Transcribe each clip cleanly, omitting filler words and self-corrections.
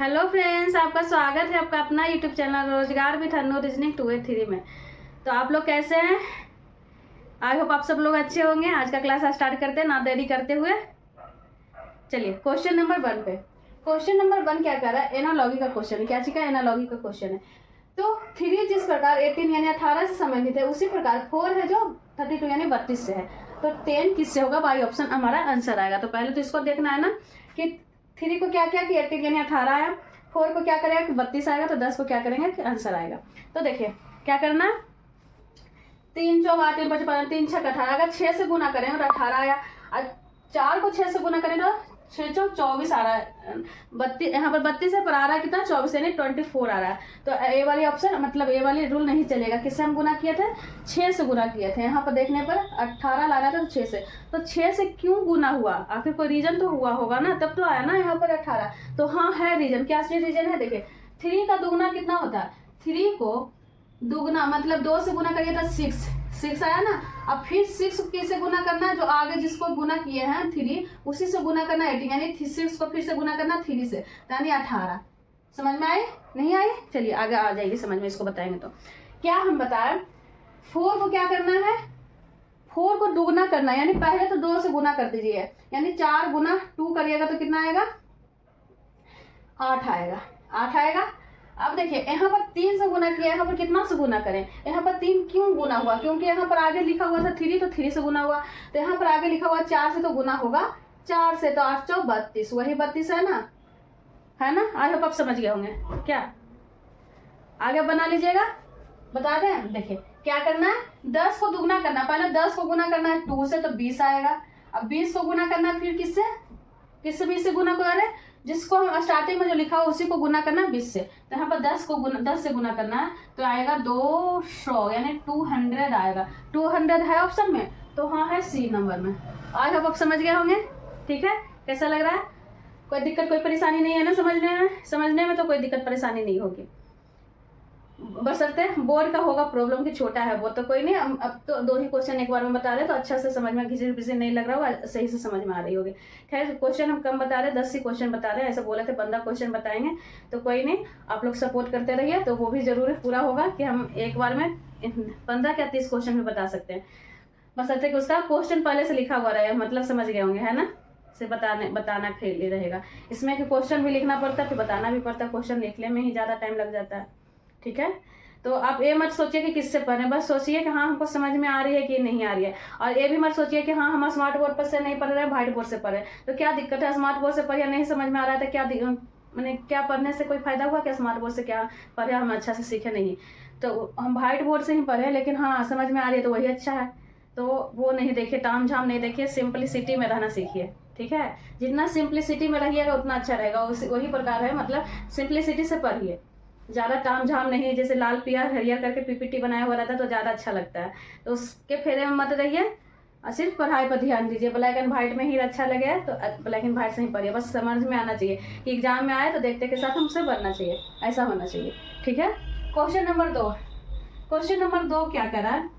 Hello friends, आपका स्वागत है आपका अपना यूट्यूब चैनल रोजगार विद अनु रीजनिंग 2 3 में। तो आप लोग कैसे हैं? आई होप आप सब लोग अच्छे होंगे। आज का क्लास स्टार्ट करते हैं ना देरी करते हुए। चलिए क्वेश्चन नंबर 1 पे। क्वेश्चन नंबर 1 क्या कर रहा है? एनालॉगी का क्वेश्चन है। क्या चीज का? एनालॉगी का क्वेश्चन है। तो 3 जिस प्रकार 18 यानी 18 से संबंधित है, उसी प्रकार 4 है जो 32 यानी 32 से है। तो 10 किससे होगा? बाई ऑप्शन हमारा आंसर आएगा। तो पहले तो इसको देखना है ना कि 3 को क्या किया कि 18 यानी 18 आया, 4 को क्या करेगा कि 32 आएगा, तो 10 को क्या करेंगे कि आंसर आएगा। तो देखिए क्या करना है, 3 चौक 8 5 15 3 6 18। अगर 6 से गुना करें तो 18 आया, और 4 को 6 से गुना करें तो 6 चौक 24 आ रहा है। 32 यहाँ पर 32 है पर आ रहा है कितना? 24 यानी 24 आ रहा है। तो ए वाली ऑप्शन मतलब ए वाली रूल नहीं चलेगा। किससे हम गुना किए थे? 6 से गुना किए थे। यहाँ पर देखने पर 18 लाना था तो 6 से। तो 6 से क्यों गुना हुआ? आखिर कोई रीजन तो हुआ होगा ना, तब तो आया ना यहाँ पर 18। तो हाँ है रीजन। क्या रीजन है? देखिए 3 का दुगुना कितना होता है? 3 को दुगुना मतलब 2 से गुना करिए तो 6 आया ना। अब फिर 6 किससे गुना करना है? जो आगे जिसको गुना किए हैं 3 उसी से गुना करना है 18, यानी 6 को फिर से गुना करना 3 से, यानी 18। समझ में आई? नहीं आई? चलिए आगे आ जाएगी समझ में, इसको बताएंगे। तो क्या हम बताएं, 4 को क्या करना है? 4 को दुगुना करना है, यानी पहले तो 2 से गुना कर दीजिए, यानी 4 गुना 2 करिएगा तो कितना आएगा? 8 आएगा। 8 आएगा। अब देखिए यहाँ पर 3 से गुना किया, यहाँ पर कितना से गुना करें? यहाँ पर 3 क्यों गुना हुआ? क्योंकि यहाँ पर आगे लिखा हुआ था 3, तो 3 से गुना हुआ। तो यहाँ पर आगे लिखा हुआ 4 से, तो गुना होगा 4 से। तो 8 चौक 32, वही 32 है ना, है ना? आई होप आप समझ गए होंगे। क्या आगे बना लीजिएगा, बता दें। देखिए क्या करना है, 10 को दुगुना करना है। पहले 10 को गुना करना है 2 से, तो 20 आएगा। अब 20 को गुना करना है फिर किससे? 20 से गुना कर, जिसको हम स्टार्टिंग में जो लिखा हो उसी को गुना करना है 20 से। तो यहाँ पर 10 से गुना करना है तो आएगा 200 यानी 200 आएगा। 200 है ऑप्शन में, तो हाँ है सी नंबर में। आज आप समझ गए होंगे। ठीक है, कैसा लग रहा है? कोई दिक्कत कोई परेशानी नहीं है ना समझने में तो कोई दिक्कत परेशानी नहीं होगी। बशर्ते बोर्ड का होगा प्रॉब्लम की छोटा है वो तो कोई नहीं। अब तो 2 ही क्वेश्चन एक बार में बता रहे तो अच्छा से समझ में, घिसी पिसी नहीं लग रहा होगा, सही से समझ में आ रही होगी। खैर क्वेश्चन हम कम बता रहे हैं, 10 ही क्वेश्चन बता रहे हैं। ऐसा बोले थे 15 क्वेश्चन बताएंगे, तो कोई नहीं, आप लोग सपोर्ट करते रहिए तो वो भी जरूर पूरा होगा कि हम एक बार में 15 या 30 क्वेश्चन भी बता सकते हैं। बशर्ते कि उसका क्वेश्चन पहले से लिखा हुआ रहे, मतलब समझ गए होंगे, है ना? से बताना खेल रहेगा इसमें कि क्वेश्चन भी लिखना पड़ता है फिर बताना भी पड़ता है। क्वेश्चन लिखने में ही ज़्यादा टाइम लग जाता है। ठीक है, तो आप ये मत सोचिए कि किससे पढ़ रहे हैं, बस सोचिए कि हाँ हमको समझ में आ रही है कि नहीं आ रही है। और ये भी मत सोचिए कि हाँ हम स्मार्ट बोर्ड पर से नहीं पढ़ रहे हैं, व्हाइट बोर्ड से पढ़ रहे हैं। तो क्या दिक्कत है? स्मार्ट बोर्ड से पढ़िए, नहीं समझ में आ रहा है तो क्या मैंने क्या पढ़ने से कोई फायदा हुआ? क्या स्मार्ट बोर्ड से क्या पढ़े हम अच्छा से सीखे नहीं? तो हम व्हाइट बोर्ड से ही पढ़े, लेकिन हाँ समझ में आ रही है तो वही अच्छा है। तो वो नहीं देखिए, ताम झाम नहीं देखिए, सिंपलिसिटी में रहना सीखिए। ठीक है, जितना सिंपलिसिटी में रहिएगा उतना अच्छा रहेगा। वही प्रकार है, मतलब सिंपलिसिटी से पढ़िए, ज़्यादा ताम झाम नहीं। जैसे लाल पियर हरियर करके पीपीटी बनाया हुआ रहता है तो ज़्यादा अच्छा लगता है, तो उसके फेरे में मत रहिए और सिर्फ पढ़ाई पर ध्यान दीजिए। ब्लैक एंड व्हाइट में ही अच्छा लगे तो ब्लैक एंड व्हाइट से ही पढ़िए, बस समझ में आना चाहिए कि एग्जाम में आए तो देखते के साथ हमसे बनना चाहिए, ऐसा होना चाहिए। ठीक है, क्वेश्चन नंबर 2। क्वेश्चन नंबर 2 क्या कह रहा है,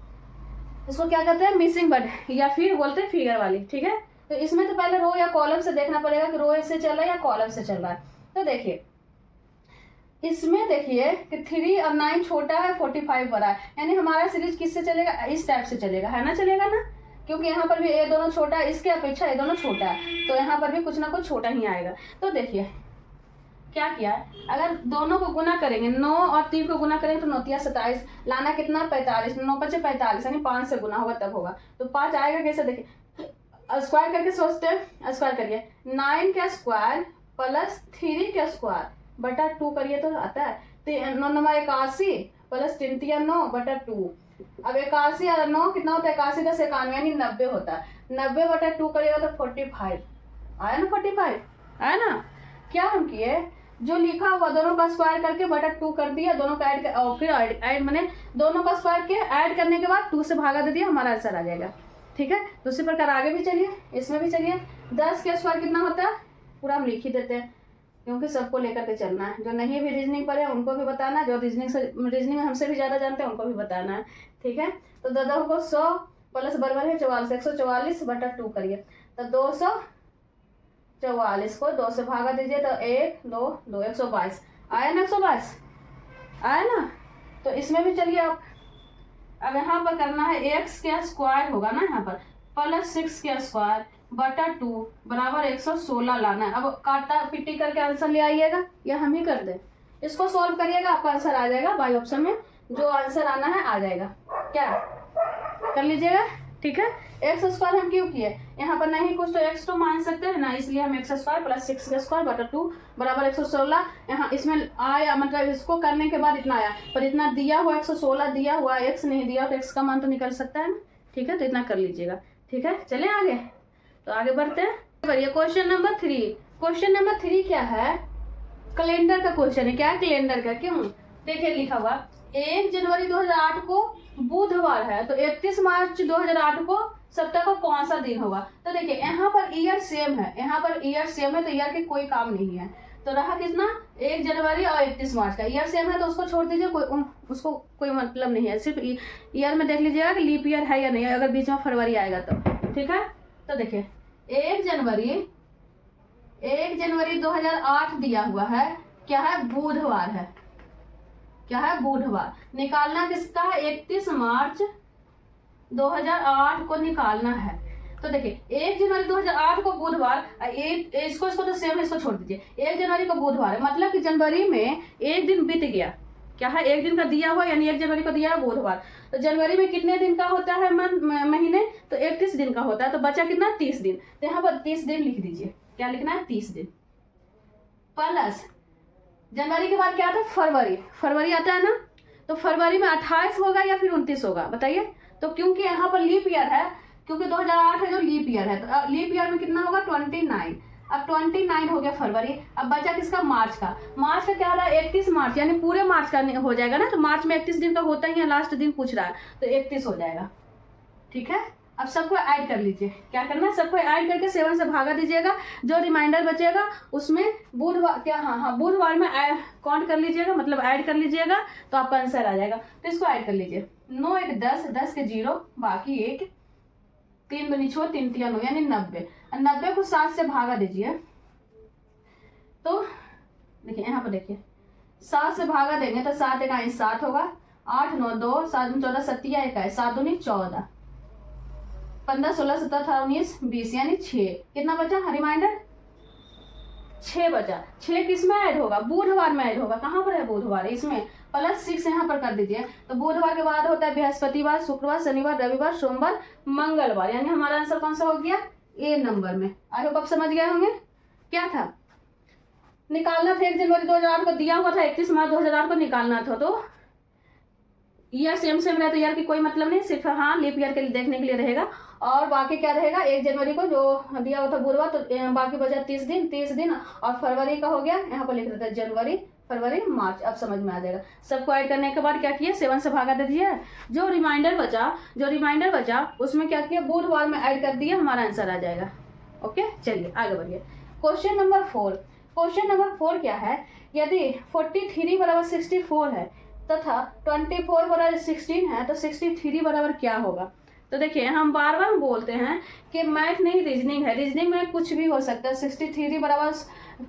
इसको क्या कहते हैं? मिसिंग वर्ड या फिर बोलते हैं फिगर वाली। ठीक है, तो इसमें तो पहले रो या कॉलम से देखना पड़ेगा कि रो से चल रहा है या कॉलम से चल रहा है। तो देखिए इसमें देखिए कि 3 और 9 छोटा है, 45 बड़ा है, यानी हमारा सीरीज किससे चलेगा? इस टाइप से चलेगा, है ना? चलेगा ना, क्योंकि यहाँ पर भी ये दोनों छोटा है, इसके अपेक्षा ये दोनों छोटा है, तो यहाँ पर भी कुछ ना कुछ छोटा ही आएगा। तो देखिए क्या किया है, अगर दोनों को गुना करेंगे, 9 और 3 को गुना करेंगे तो 9 तिया 27, लाना कितना? 45, 9 5 45, यानी 5 से गुना होगा तब होगा। तो 5 आएगा कैसे? देखिए स्क्वायर करके सोचते हैं, स्क्वायर करिए, 9 का स्क्वायर प्लस 3 का स्क्वायर बटा 2 करिए तो आता है 9 81 प्लस 3 तिया 9 बटा 2। अब 81 और 9 कितना होता है? 81 10 91 यानी 90 होता है। 90 बटा 2 करिएगा तो 45 आया ना, 45 आया ना। क्या हम किए, जो लिखा हुआ दोनों का स्क्वायर करके बटा 2 कर दिया, दोनों का ऐड और फिर ऐड मैंने दोनों का स्क्वायर के ऐड करने के बाद 2 से भागा दे दिया, हमारा आंसर आ जाएगा। ठीक है, दूसरी प्रकार आगे भी चलिए, इसमें भी चलिए। 10 का स्क्वायर कितना होता है? पूरा हम लिख ही देते हैं क्योंकि सबको लेकर के चलना है। जो नहीं भी रीजनिंग पढ़े उनको भी बताना है, जो रीजनिंग में हमसे भी ज़्यादा जानते हैं उनको भी बताना है। ठीक है, तो दादा को 100 प्लस बराबर है 44, 144 बटा 2 करिए तो 200 44 को 2 से भागा दीजिए तो 1 2 2 122 आया ना, 122 आया ना। तो इसमें भी चलिए आप अब यहाँ पर करना है x का स्क्वायर होगा ना यहाँ पर प्लस 6 का स्क्वायर बटा 2 बराबर 116 लाना है। अब काटा पिट्टी करके आंसर ले आइएगा या हम ही कर दें, इसको सॉल्व करिएगा आपका आंसर आ जाएगा। बाई ऑप्शन में जो आंसर आना है आ जाएगा, क्या कर लीजिएगा, ठीक है। एक्स स्क्वायर हम क्यों किए, यहाँ पर नहीं कुछ तो एक्स तो मान सकते हैं ना, इसलिए हम एक्स स्क्वायर प्लस 6 का स्क्वायर बटा 2 बराबर 116। यहाँ इसमें आया मतलब इसको करने के बाद इतना आया, पर इतना दिया हुआ 116 दिया हुआ, एक्स नहीं दिया तो एक्स का मान तो निकल सकता है ना, ठीक है। तो इतना कर लीजिएगा, ठीक है। चले आगे, तो आगे बढ़ते हैं। बढ़िए क्वेश्चन नंबर 3। क्वेश्चन नंबर 3 क्या है, कैलेंडर का क्वेश्चन है। क्या है, कैलेंडर का। क्यों, देखिए लिखा हुआ 1 जनवरी 2008 को बुधवार है, तो 31 मार्च 2008 को सप्ताह का कौन सा दिन होगा। तो देखिए यहाँ पर ईयर सेम है, यहाँ पर ईयर सेम है, तो ईयर के कोई काम नहीं है। तो रहा कितना, 1 जनवरी और 31 मार्च का ईयर सेम है, तो उसको छोड़ दीजिए, उसको कोई मतलब नहीं है। सिर्फ ईयर में देख लीजिएगा कि लीप ईयर है या नहीं है, अगर बीच में फरवरी आएगा तो, ठीक है। तो देखिए 1 जनवरी 2008 दिया हुआ है, क्या है, बुधवार है, क्या है, बुधवार। निकालना किसका है, 31 मार्च 2008 को निकालना है। तो देखिए 1 जनवरी 2008 को बुधवार, इसको तो सेम है, इसको छोड़ दीजिए। 1 जनवरी को बुधवार है, मतलब कि जनवरी में एक दिन बीत गया, क्या है, एक दिन का दिया हुआ, यानी 1 जनवरी को दिया है बुधवार। तो जनवरी में कितने दिन का होता है महीने, तो 31 दिन का होता है, तो बचा कितना, 30 दिन। तो यहाँ पर 30 दिन लिख दीजिए, क्या लिखना है, 30 दिन प्लस जनवरी के बाद क्या आता है, फरवरी आता है ना, तो फरवरी में 28 होगा या फिर 29 होगा, बताइए। तो क्योंकि यहाँ पर लीप ईयर है, क्योंकि 2008 है जो लीप ईयर है, तो लीप ईयर में कितना होगा, 29। अब 29 हो गया फरवरी। अब बचा किसका, मार्च का। मार्च का क्या रहा, 31 मार्च, यानी पूरे मार्च का हो जाएगा ना, तो मार्च में 31 दिन का होता ही है, लास्ट दिन पूछ रहा है, तो 31 हो जाएगा, ठीक है। अब सबको ऐड कर लीजिए, क्या करना है, सबको ऐड करके 7 से भागा दीजिएगा, जो रिमाइंडर बचेगा उसमें बुधवार, क्या, हाँ बुधवार में काउंट कर लीजिएगा, मतलब ऐड कर लीजिएगा, तो आपका आंसर आ जाएगा। तो इसको ऐड कर लीजिए, 9 1 10, 10 के 0, बाकी 1, 3 दूनी 6, 3 3 9, यानी 90। 90 को 7 से भागा दीजिए, तो देखिए यहाँ पर देखिए 7 से भागा देंगे तो 7 1 7 होगा, 8 9 2 7 14 7 1 7 दूनी 14, 15 16 17 18 19 20, यानी 6। कितना बचा, रिमाइंडर 6 बचा। 6 किस में ऐड होगा, बुधवार में ऐड होगा। कहाँ पर है बुधवार, इसमें प्लस 6 यहाँ पर कर दीजिए। तो बुधवार के बाद होता है बृहस्पतिवार, शुक्रवार, शनिवार, रविवार, सोमवार, मंगलवार, यानी हमारा आंसर कौन सा हो गया, ए नंबर में। आई होप आप समझ गए होंगे क्या था, निकालना था। 1 जनवरी 2008 को दिया हुआ था, 31 मार्च 2008 को निकालना था। तो ईयर सेम रहे तो ईयर की कोई मतलब नहीं, सिर्फ हाँ लीप ईयर के लिए देखने के लिए रहेगा। और बाकी क्या रहेगा, 1 जनवरी को जो दिया हुआ था बुधवार, तो बाकी बचा 30 दिन, और फरवरी का हो गया, यहाँ पर लिख देता है जनवरी फरवरी मार्च। अब समझ में आ जाएगा। सबको ऐड करने के बाद क्या किया, 7 से भागा दे दिया, जो रिमाइंडर बचा उसमें क्या किया, बुधवार में ऐड कर दिया, हमारा आंसर आ जाएगा। ओके, चलिए आगे बढ़िए। Question number 4। क्वेश्चन नंबर 4 क्या है, यदि 43 बराबर 64 है तथा 24 बराबर 16 है, तो 63 बराबर क्या होगा। तो देखिए हम बार बार बोलते हैं कि मैथ नहीं रीजनिंग है, रीजनिंग में कुछ भी हो सकता है। 63 बराबर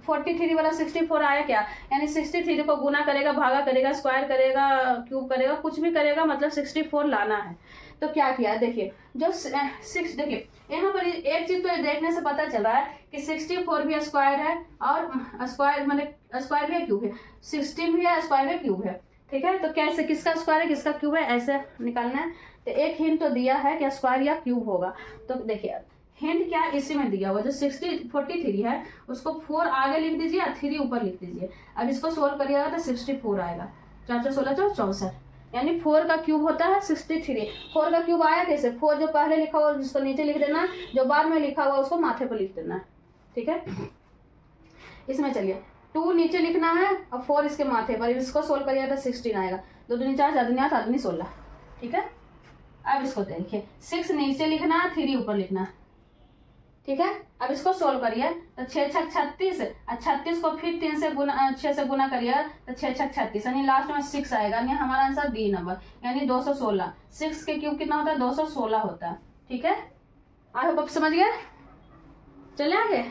43 बराबर 64 आया क्या, यानी 63 को गुना करेगा, भागा करेगा, स्क्वायर करेगा, क्यूब करेगा, कुछ भी करेगा, मतलब 64 लाना है। तो क्या किया, देखिए जो 6, देखिए यहाँ पर एक चीज तो देखने से पता चल रहा है कि 64 भी स्क्वायर है, और स्क्वायर मतलब स्क्वायर भी है, क्यूब है, 16 भी है, स्क्वायर है, क्यूब है, ठीक है। तो कैसे, किसका स्क्वायर है किसका क्यूब है, ऐसे निकालना है। तो एक हिंट तो दिया है कि स्क्वायर या क्यूब होगा। तो देखिए हिंट क्या है, इसी में दिया हुआ, जो 43 है उसको 4 आगे लिख दीजिए और 3 ऊपर लिख दीजिए। अब इसको सोल्व करिएगा तो 64 आएगा, 4 4 16 64, यानी 4 का क्यूब होता है 63। 4 का क्यूब आया कैसे, 4 जो पहले लिखा हुआ जिसको नीचे लिख देना, जो बाद में लिखा हुआ उसको माथे पर लिख देना, ठीक है। इसमें चलिए 2 नीचे लिखना है और 4 इसके माथे पर, इसको सोल्व करिएगा तो 16 आएगा। 2 दूनी 4, 4 दूनी 8, 8 दूनी 16, ठीक है। अब इसको देखिए 6 नीचे लिखना है, 3 ऊपर लिखना है, ठीक है। अब इसको सोल्व करिए तो 6 6 36, 36 को फिर 3 से गुना 6 से गुना करिए तो 6 6 36, यानी लास्ट में 6 आएगा, यानी हमारा आंसर डी नंबर, यानी 216। 6 के क्यूब कितना होता है, 216 होता है, ठीक है। आई होप आप समझ गए। चले आगे।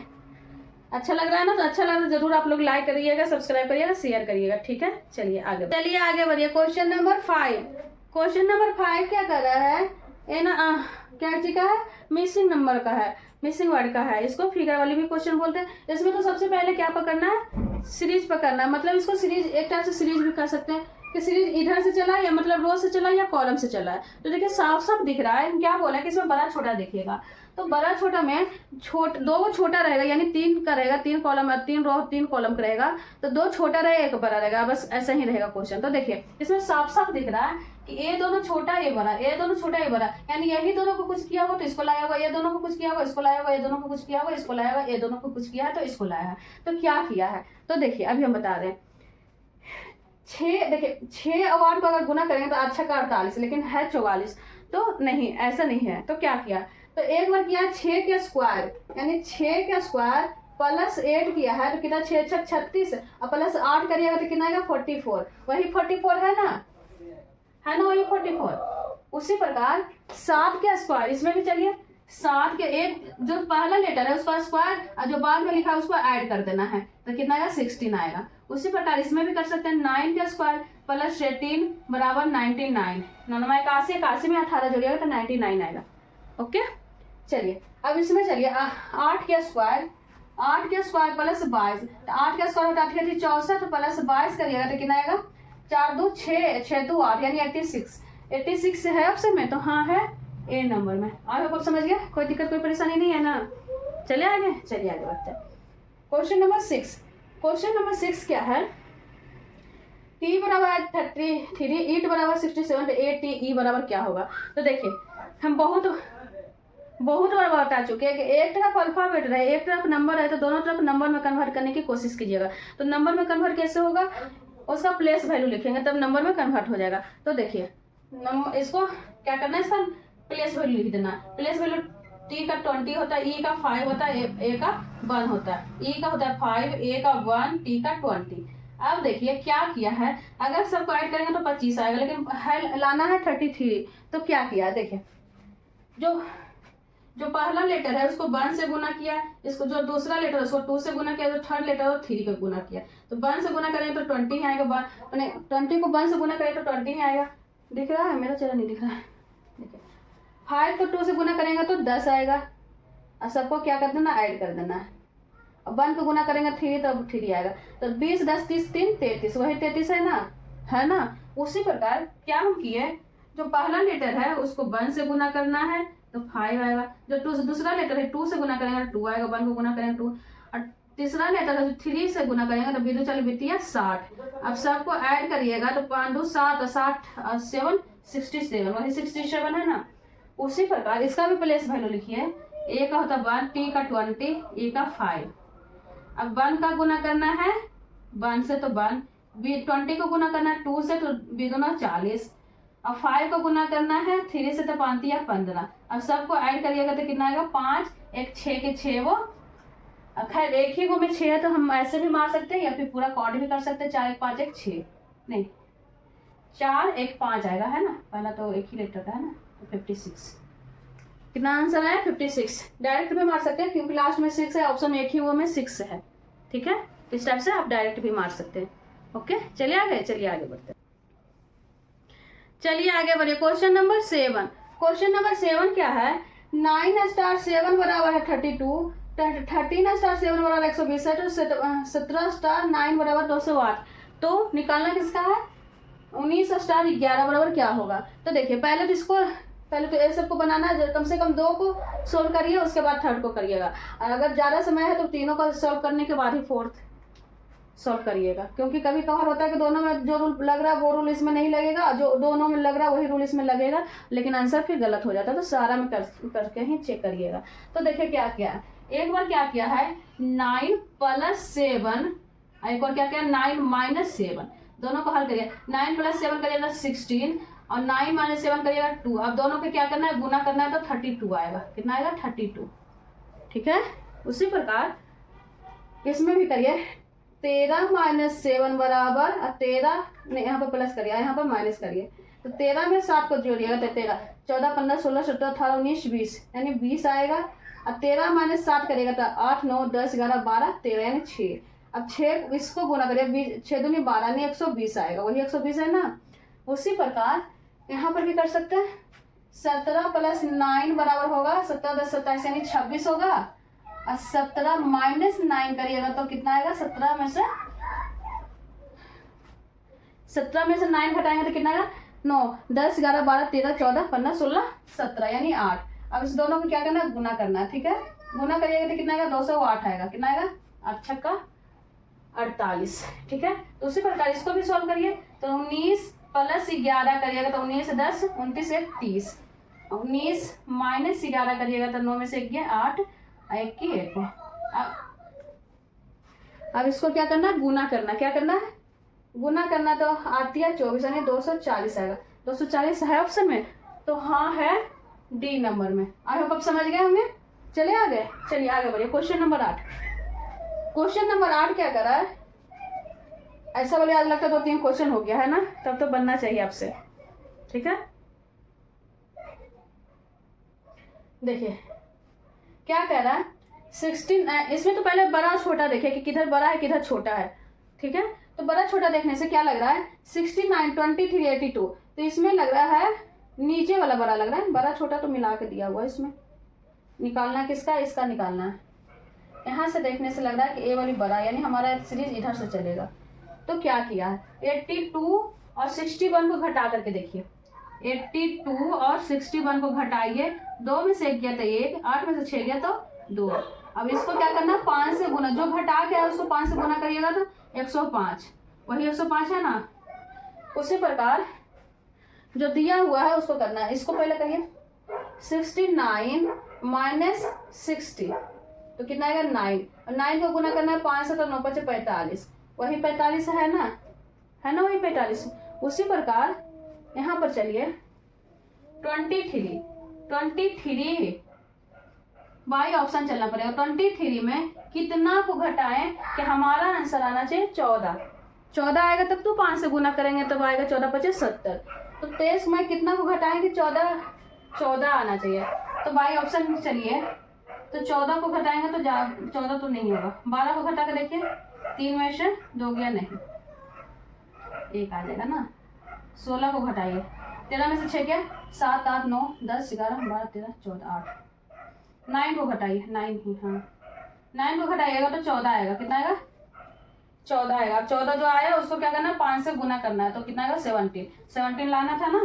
अच्छा लग रहा है ना? तो अच्छा लग रहा है जरूर आप लोग लाइक करिएगा, सब्सक्राइब करिएगा, शेयर करिएगा, ठीक है। चलिए आगे बढ़िए। Question number 5। क्वेश्चन नंबर 5 क्या कर रहा है? ये ना क्या चीज का है? मिसिंग नंबर का है, मिसिंग वर्ड का है। इसको फिगर वाली भी क्वेश्चन बोलते हैं। इसमें तो सबसे पहले क्या पकड़ना है? सीरीज पकड़ना है। मतलब इसको सीरीज, एक टाइप से सीरीज भी कर सकते हैं कि सीरीज इधर से चला या मतलब रो से चला या कॉलम से चला है। तो देखिए साफ साफ दिख रहा है। क्या बोला है कि इसमें बड़ा छोटा देखिएगा। तो बड़ा छोटा में दो को छोटा रहेगा, यानी 3 का रहेगा, 3 कॉलम, 3 रो 3 कॉलम का रहेगा। तो 2 छोटा रहेगा, 1 बड़ा रहेगा, बस ऐसा ही रहेगा क्वेश्चन। तो देखिए इसमें साफ साफ दिख रहा है कि ये दोनों छोटा, ये बड़ा, ये दोनों छोटा, ये बड़ा, यानी यही दोनों को कुछ किया होगा तो इसको लाया होगा, ये दोनों को कुछ किया होगा इसको लाया होगा, ये दोनों को कुछ किया होगा इसको लाया होगा, ये दोनों को कुछ किया है तो इसको लाया है। तो क्या किया है? तो देखिए अभी हम बता रहे हैं। 6, देखिए 6 और 8 को अगर गुना करेंगे तो अच्छा का 48, लेकिन है 44। तो नहीं, ऐसा नहीं है। तो क्या किया? तो एक बार किया 6 के स्क्वायर, यानी 6 के स्क्वायर प्लस 8 किया है तो कितना? 6 6 36 और प्लस 8 करिएगा तो कितना आएगा? 44। वही 44 है ना, है ना, वही 44। उसी प्रकार 7 के स्क्वायर, इसमें भी चलिए 7 के एक जो पहला लेटर है उसका स्क्वायर और जो बाद में लिखा है उसको ऐड कर देना है तो कितना आएगा? 16 आएगा। उसी प्रकार इसमें भी कर सकते हैं। 9 के स्क्वायर प्लस 18 बराबर 99। 9 81, 81 में 18 जोड़िएगा तो 99 आएगा। ओके, चलिए अब इसमें चलिए 8 के स्क्वायर, 8 के स्क्वायर प्लस 22, तो 8 का स्क्वायर होता है 64 प्लस 22 करिएगा तो कितना आएगा? 4 2 6 6 2 8 यानी 86। 86 है ऑप्शन में, तो हाँ है ए नंबर में। आई होप आप समझ गए, कोई दिक्कत कोई परेशानी नहीं है ना। चलिए आगे बढ़ते हैं। Question number 6। क्वेश्चन नंबर 6 क्या है? t बराबर 33, ईट बराबर 67, तो ए टी ई बराबर क्या होगा? तो देखिए हम बहुत बार बता चुके हैं कि एक तरफ अल्फाबेट रहे, एक तरफ नंबर है, तो दोनों तरफ नंबर में कन्वर्ट करने की कोशिश कीजिएगा। तो नंबर में कन्वर्ट कैसे होगा? उसका प्लेस वैल्यू लिखेंगे तब नंबर में कन्वर्ट हो जाएगा। तो देखिए इसको क्या करना है? इसका प्लेस वैल्यू लिख देना। प्लेस वैल्यू टी का 20 होता है, ई का 5 होता है, ए का 1 होता है, ई का होता है 5, ए का 1, टी का 20। अब देखिए क्या किया है, अगर सबको ऐड करेंगे तो 25 आएगा, लेकिन है लाना है 33। तो क्या किया? देखिए जो पहला लेटर है उसको 1 से गुना किया, इसको जो दूसरा लेटर है उसको 2 से गुना किया, जो थर्ड लेटर है 3 का गुना किया। तो 1 से गुना करेंगे तो 20 ही आएगा, 20 को 1 से गुना करेंगे तो 20 ही आएगा। दिख रहा है? मेरा चेहरा नहीं दिख रहा है। देखिए 5 को 2 से गुना करेंगे तो 10 आएगा और सबको क्या कर देना? ऐड कर देना है। और 1 को गुना करेंगे 3 तो 3 आएगा। तो 20 10 30 3 33, वही 33 है ना। उसी प्रकार क्या हम किए, जो पहला लेटर है उसको 1 से गुना करना है तो 5 आएगा, जो दूसरा लेटर है 2 से गुना करेंगे तो 2 आएगा, 1 को गुना करेंगे 2, और तीसरा लेटर है 3 से गुना करेंगे तो बीदो चलो बीतिया 60। अब सबको ऐड करिएगा तो 5 2 7 और 60 और 7 67, वही 67 है ना। उसी प्रकार इसका भी प्लेस वैल्यू लिखिए। ए का होता 1, टी का 20, ए का 5। अब 1 का गुना करना है 1 से तो 1, 20 को गुना करना है 2 से तो बीदुना 40, अब 5 को गुना करना है 3 से तो 5 या 15। अब सबको ऐड करिएगा तो कितना आएगा? 5 1 6 के 6 वो। खैर एक ही गो में 6 है तो हम ऐसे भी मार सकते हैं या फिर पूरा काउंट भी कर सकते हैं। 4 1 5 1 6, नहीं 4 1 5 आएगा, है ना। पहला तो एक ही लेटर का है ना, तो 56। कितना आंसर है? 56। डायरेक्ट भी मार सकते हैं क्योंकि लास्ट में 6 है, ऑप्शन एक ही वो में 6 है, ठीक है। इस टाइप से आप डायरेक्ट भी मार सकते हैं। ओके, चलिए आगे बढ़ते हैं। चलिए आगे बढ़िए। Question number 7। क्वेश्चन नंबर 7 क्या है? 9 स्टार 7 बराबर है 32, 13 स्टार 7 बराबर 162, 17 स्टार 9 बराबर 208। तो निकालना किसका है? 19 स्टार 11 बराबर क्या होगा? तो देखिए पहले तो ये सबको बनाना है, कम से कम 2 को सोल्व करिए, उसके बाद थर्ड को करिएगा। और अगर ज़्यादा समय है तो तीनों का सोल्व करने के बाद ही फोर्थ सॉल्व करिएगा, क्योंकि कभी कभार होता है कि दोनों में जो रूल लग रहा है वो रूल इसमें नहीं लगेगा, जो दोनों में लग रहा है वही रूल इसमें लगेगा, लेकिन आंसर फिर गलत हो जाता है। तो सारा में करके ही चेक करिएगा। तो देखिए क्या किया, एक बार क्या किया है 9 + 7, एक बार क्या किया 9 - 7, दोनों को हल करिए। 9 + 7 करिएगा 16 और 9 - 7 करिएगा 2। अब दोनों के क्या करना है? गुना करना है तो 32 आएगा। कितना आएगा? 32, ठीक है। उसी प्रकार इसमें भी करिए 13 - 7 बराबर 13, नहीं यहाँ पर प्लस करिए, यहाँ पर माइनस करिए। तो 13 में 7 को जोड़िएगा तो 13, 14 15 16 17 18 19 20, यानी 20 आएगा। अब 13 माइनस 7 करिएगा तो 8 9 10 11 12 13 यानी 6। अब 6 इसको गुना करिए, 6 दूनी 12 यानी 120 आएगा, वही 120 है ना। उसी प्रकार यहाँ पर भी कर सकते हैं। 17 + 9 बराबर होगा 17 10 27 यानी 26 होगा। और 17 माइनस 9 करिएगा तो कितना आएगा, 17 में से 9 घटाएंगे तो कितना आएगा, 9 10 11 12 13 14 15 16 17 यानी 8। अब इस दोनों को क्या करना है, गुना करना है, ठीक है। गुना करिएगा तो कितना आएगा, 208 आएगा, कितना आएगा, 8 छक्का 48, ठीक है। तो उसी प्रकार इसको भी सॉल्व करिए। तो 19 + 11 करिएगा तो 19 10 29 1 30, 19 माइनस 11 करिएगा तो 9 में से 1 गया 8 1 की 1। अब इसको क्या करना है, गुना करना, क्या करना है, गुना करना। तो आती है 24 यानी 240 आएगा। 240 है ऑप्शन में, तो हाँ है डी नंबर में। आई होप आप समझ गए होंगे। चलिए आगे, चलिए आगे बढ़िए। Question number 8। क्वेश्चन नंबर 8 क्या कर रहा है, ऐसा बोले आज लगता है 2-3 क्वेश्चन हो गया है ना, तब तो बनना चाहिए आपसे, ठीक है। देखिए क्या कह रहा है, 16, इसमें तो पहले बड़ा छोटा देखिए कि किधर बड़ा है किधर छोटा है, ठीक है। तो बड़ा छोटा देखने से क्या लग रहा है, 69 23 82, तो इसमें लग रहा है नीचे वाला बड़ा लग रहा है, बड़ा छोटा तो मिला के दिया हुआ है। इसमें निकालना किसका, इसका निकालना है। यहाँ से देखने से लग रहा है कि ए वाली बड़ा, यानी हमारा सीरीज इधर से चलेगा। तो क्या किया है, 82 और 61 को घटा करके देखिए, 82 और 61 को घटाइए, 2 में से 1 गया तो 1, 8 में से 6 गया तो 2। अब इसको क्या करना, 5 से गुना, जो घटा के है उसको 5 से गुना करिएगा तो 105, वही 105 है ना। उसी प्रकार जो दिया हुआ है उसको करना है। इसको पहले करिए, 69 माइनस 60 तो कितना आएगा, 9, और 9 को गुना करना है 5 से तो 9 5 45, वही 45 है ना, वही 45। उसी प्रकार यहाँ पर चलिए 23 बाई ऑप्शन चलना पड़ेगा। 23 में कितना को घटाएं कि हमारा आंसर आना चाहिए 14 आएगा, तब तो 5 से गुना करेंगे तब आएगा 14 5 70। तो 23 में कितना को घटाएंगे, 14 आना चाहिए। तो बाई ऑप्शन चलिए, तो 14 को घटाएंगे तो 14 तो नहीं होगा, 12 को घटा कर देखिए, 3 में से 2 गया नहीं, 1 आ जाएगा ना। 16 को घटाइए, 13 में से 6 गया, 7 8 9 10 11 12 13 14 8। 9 को घटाइए, 9 ही, हाँ 9 को घटाइएगा तो 14 आएगा, कितना आएगा, 14 आएगा। 14 जो आया उसको क्या करना है, 5 से गुना करना है, तो कितना आएगा, 17 लाना था ना।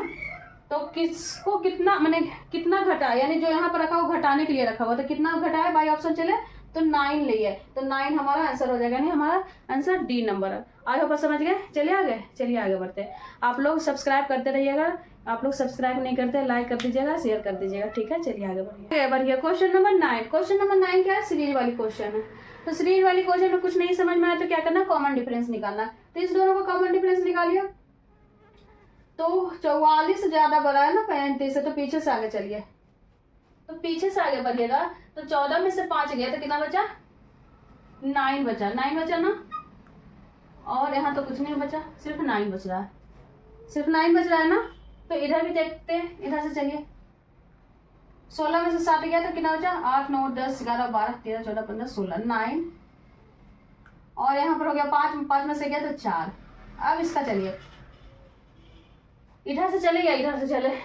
तो किसको कितना, मैंने कितना घटा, यानी जो यहाँ पर रखा वो घटाने के लिए रखा हुआ, तो कितना घटाया बाई ऑप्शन चले तो 9 लिए, तो 9 हमारा आंसर हो जाएगा, नहीं हमारा आंसर डी नंबर है। आई होप समझ गए। चलिए आगे बढ़ते हैं। आप लोग सब्सक्राइब करते रहिएगा, आप लोग सब्सक्राइब नहीं करते लाइक कर दीजिएगा, शेयर कर दीजिएगा, ठीक है। चलिए आगे बढ़िए। Question number 9। क्वेश्चन नंबर 9 क्या है, सीरीज वाली क्वेश्चन है। तो सीरीज वाली क्वेश्चन में कुछ नहीं समझ में आया तो क्या करना, कॉमन डिफरेंस निकालना। तो इस दोनों को कॉमन डिफरेंस निकालिए। तो 44 से ज्यादा बड़ा है ना 35 से, तो पीछे से आगे चलिए, तो पीछे से आगे बढ़िएगा। तो 14 में से 5 गया तो कितना बचा, 9 बचा ना। और यहाँ तो कुछ नहीं बचा, सिर्फ 9 बच रहा है, ना। तो इधर भी देखते हैं, इधर से चलिए। 16 में से 7 गया तो कितना बचा, 8 9 10 11 12 13 14 15 16, 9। और यहाँ पर हो गया 5 में से गया तो 4। अब इसका चलिए, इधर से चले या इधर से चलिए,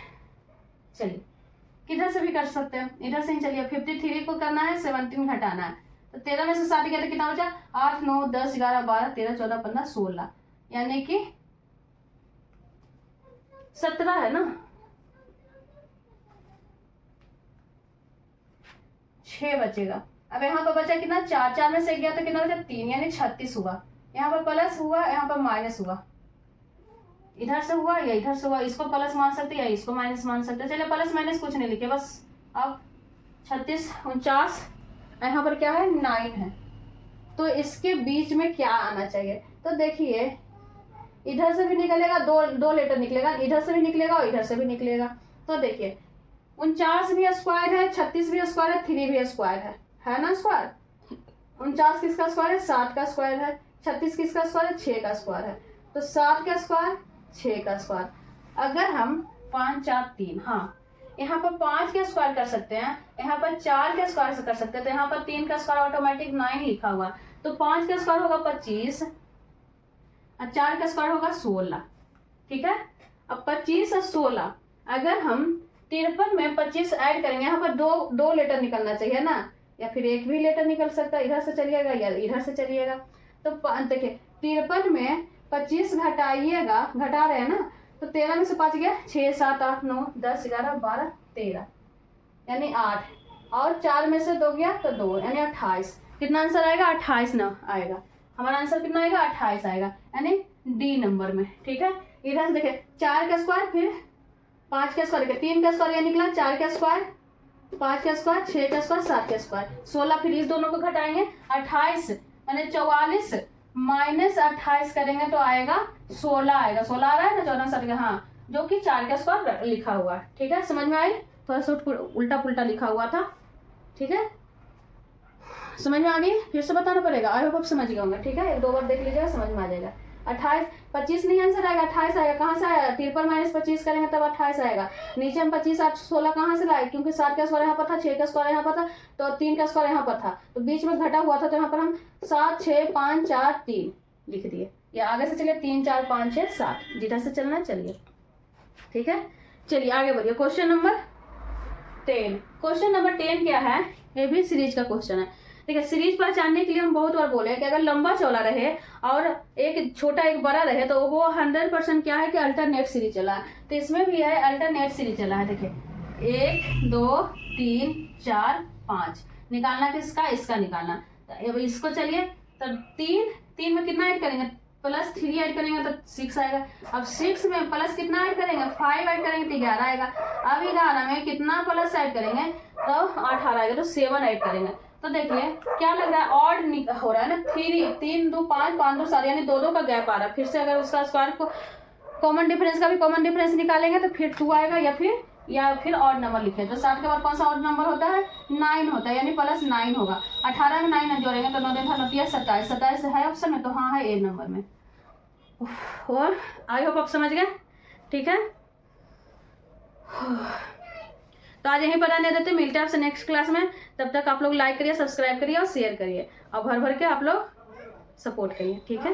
किधर से भी कर सकते हैं, इधर से ही चलिए। 53 को करना है 17 घटाना है, तो 13 में से 7 गया तो कितना बचा, 8 9 10 11 12 13 14 15 16, यानी कि 17 है ना। 6 बचेगा। अब यहाँ पर बचा कितना, 4 में से गया तो कितना बचा, 3, यानी 36 हुआ। यहाँ पर प्लस हुआ, यहाँ पर माइनस हुआ, इधर से हुआ या इधर से हुआ। इसको प्लस मान सकते या इसको माइनस मान सकते। चलिए प्लस माइनस कुछ नहीं लिखे, बस अब 36 49, यहाँ पर क्या है, 9 है। तो इसके बीच में क्या आना चाहिए, तो देखिए इधर से भी निकलेगा, दो लेटर निकलेगा, इधर से भी निकलेगा और इधर से भी निकलेगा। तो देखिए 49 भी स्क्वायर है, 36 भी स्क्वायर है, 3 भी स्क्वायर है ना स्क्वायर। 49 किसका स्क्वायर है, 7 का स्क्वायर है। 36 किसका स्क्वायर है, 6 का स्क्वायर है। तो 7 का स्क्वायर 6 का स्क्वायर। अगर हम 5 4 3, हाँ यहाँ पर 5 का स्क्वायर कर सकते हैं, यहाँ पर 4 का स्क्वायर कर सकते हैं, तो यहाँ पर 3 का स्क्वायर ऑटोमेटिक 9 लिखा हुआ, तो 5 का स्क्वायर होगा 25 और 4 का स्क्वायर होगा 16। ठीक है, अब 25 और 16 अगर हम 53 में 25 ऐड करेंगे, यहाँ पर दो लेटर निकलना चाहिए ना, या फिर एक भी लेटर निकल सकता है, इधर से चलिएगा या इधर से चलिएगा। तो देखिए 53 में 25 घटाइएगा, घटा रहे हैं ना, तो 13 में से 5 गया 6 7 8 9 10 11 12 13 यानी 8, और 4 में से 2 गया तो 2 यानी 28। कितना आंसर आएगा? 28 ना आएगा। हमारा आंसर कितना आएगा? 28 आएगा, यानी डी नंबर में। ठीक है, इधर से देखिए 4 का स्क्वायर, फिर 5 का स्क्वायर, 3 का स्क्वायर यह निकला, 4 का स्क्वायर, 5 का स्क्वायर, 6 का स्क्वायर, 7 का स्क्वायर, 16, फिर इस दोनों को घटाएंगे 28 यानी 44 माइनस 28 करेंगे तो आएगा 16 आएगा। 16 आ रहा है ना, 14 7 का, हाँ, जो कि 4 का स्क्वायर लिखा हुआ है। ठीक है, समझ में आई? थोड़ा सा उल्टा पुल्टा लिखा हुआ था। ठीक है, समझ में आ गई? फिर से बताना पड़ेगा, आई होप आप समझ गए होंगे। ठीक है, 1-2 बार देख लीजिएगा, समझ में आ जाएगा। 28 25 नहीं आंसर आएगा, 28 आएगा। कहाँ से आएगा? 53 माइनस 25 करेंगे तब 28 आएगा। नीचे हम 25 8 16 कहाँ से लाए? क्योंकि 7 का स्क्वायर यहाँ पर था, 6 का स्क्वायर यहाँ पर था, तो 3 का स्क्वायर यहाँ पर था, तो बीच में घटा हुआ था, तो यहाँ पर हम 7 6 5 4 3 लिख दिए। या आगे से चलिए 3 4 5 6 7, जिधर से चलना चलिए। ठीक है, चलिए आगे बढ़िए। Question number 10। क्वेश्चन नंबर 10 क्या है? ये भी सीरीज का क्वेश्चन है। ठीक है, सीरीज पहचानने के लिए हम बहुत बार बोले कि अगर लंबा चौड़ा रहे और एक छोटा एक बड़ा रहे तो वो 100% क्या है कि अल्टरनेट सीरीज चला है। तो इसमें भी है अल्टरनेट सीरीज चला है। देखिए 1 2 3 4 5 निकालना किसका? इसका निकालना। तो अब इसको चलिए, तो 3 में कितना ऐड करेंगे? +3 ऐड करेंगे तो 6 आएगा। अब 6 में प्लस कितना ऐड करेंगे? 5 ऐड करेंगे तो 11 आएगा। अब 11 में कितना प्लस ऐड करेंगे? तो 18 आएगा, तो 7 ऐड करेंगे। तो देखिए क्या लग रहा है? ऑड हो रहा है ना। 3 2 5 5 2 7 यानी 2 का गैप आ रहा है। फिर से अगर उसका स्क्वायर को कॉमन डिफरेंस का भी कॉमन डिफरेंस निकालेंगे तो फिर 2 आएगा, या फिर ऑड नंबर लिखे। तो 7 के बाद कौन सा ऑड नंबर होता है? 9 होता है, यानी +9 होगा। 18 में 9 जोड़ेंगे तो 9 9 27 27 है ऑप्शन में, तो हाँ है ए नंबर में। और आई होप आप समझ गए। ठीक है, तो आज यहीं पर रहने देते, मिलते हैं आपसे नेक्स्ट क्लास में। तब तक आप लोग लाइक करिए, सब्सक्राइब करिए और शेयर करिए, और भर भर के आप लोग सपोर्ट करिए। ठीक है।